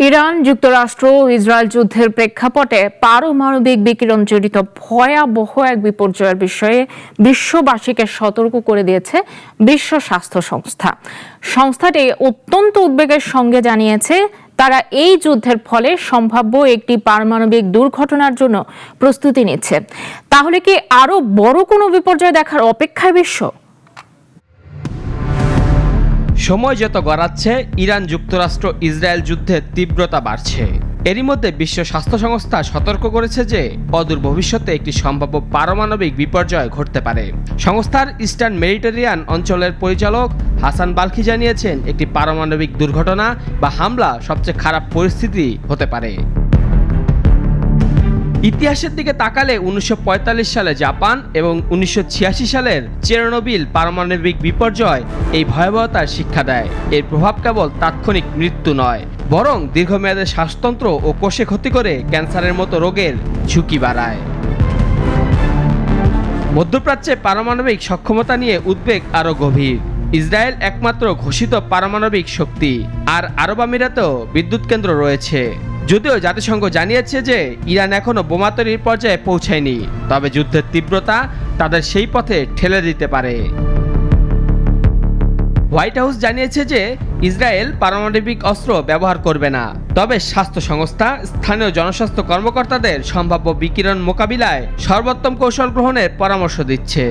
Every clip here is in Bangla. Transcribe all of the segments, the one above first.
ইরান যুক্তরাষ্ট্র ও ইসরায়েল যুদ্ধের প্রেক্ষাপটে পারমাণবিক বিকিরণ জড়িত ভয়াবহ এক বিপর্যয়ের বিষয়ে বিশ্ববাসীকে সতর্ক করে দিয়েছে বিশ্ব স্বাস্থ্য সংস্থা। সংস্থাটি অত্যন্ত উদ্বেগের সঙ্গে জানিয়েছে তারা এই যুদ্ধের ফলে সম্ভাব্য একটি পারমাণবিক দুর্ঘটনার জন্য প্রস্তুতি নিচ্ছে। তাহলে কি আরো বড় কোনো বিপর্যয় দেখার অপেক্ষায় বিশ্ব? সময় যত গড়াচ্ছে ইরান যুক্তরাষ্ট্র ইসরায়েল যুদ্ধের তীব্রতা বাড়ছে। এরই মধ্যে বিশ্ব স্বাস্থ্য সংস্থা সতর্ক করেছে যে অদূর ভবিষ্যতে একটি সম্ভাব্য পারমাণবিক বিপর্যয় ঘটতে পারে। সংস্থার ইস্টার্ন মেডিটেরিয়ান অঞ্চলের পরিচালক হাসান বালখি জানিয়েছেন, একটি পারমাণবিক দুর্ঘটনা বা হামলা সবচেয়ে খারাপ পরিস্থিতি হতে পারে। ইতিহাসের দিকে তাকালে 1945 সালে জাপান এবং 1986 সালের চেরনোবিল পারমাণবিক বিপর্যয় এই ভয়াবহতার শিক্ষা দেয়। এর প্রভাব কেবল তাৎক্ষণিক মৃত্যু নয়, বরং দীর্ঘমেয়াদে শ্বাসতন্ত্র ও কোষে ক্ষতি করে ক্যান্সারের মতো রোগের ঝুঁকি বাড়ায়। মধ্যপ্রাচ্যে পারমাণবিক সক্ষমতা নিয়ে উদ্বেগ আরও গভীর। ইসরায়েল একমাত্র ঘোষিত পারমাণবিক শক্তি, আর আরব আমিরাতেও বিদ্যুৎ কেন্দ্র রয়েছে। যদিও জাতিসংঘ জানিয়েছে যে ইরান এখনও বোমা তৈরির পর্যায়ে পৌঁছায়নি, তবে যুদ্ধের তীব্রতা তাদের সেই পথে ঠেলে দিতে পারে। হোয়াইট হাউস জানিয়েছে যে ইসরায়েল পারমাণবিক অস্ত্র ব্যবহার করবে না, তবে স্বাস্থ্য সংস্থা স্থানীয় জনস্বাস্থ্য কর্মকর্তাদের সম্ভাব্য বিকিরণ মোকাবিলায় সর্বোত্তম কৌশল গ্রহণের পরামর্শ দিচ্ছে।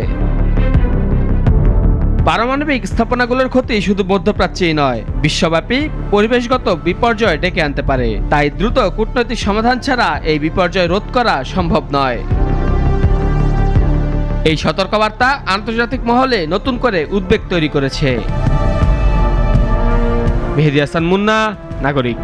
পারমাণবিক স্থাপনাগুলোর ক্ষতি শুধু মধ্যপ্রাচ্যেই নয়, বিশ্বব্যাপী পরিবেশগত বিপর্যয় ডেকে আনতে পারে। তাই দ্রুত কূটনৈতিক সমাধান ছাড়া এই বিপর্যয় রোধ করা সম্ভব নয়। এই সতর্কবার্তা আন্তর্জাতিক মহলে নতুন করে উদ্বেগ তৈরি করেছে। মেহেদী হাসান মুন্না, নাগরিক।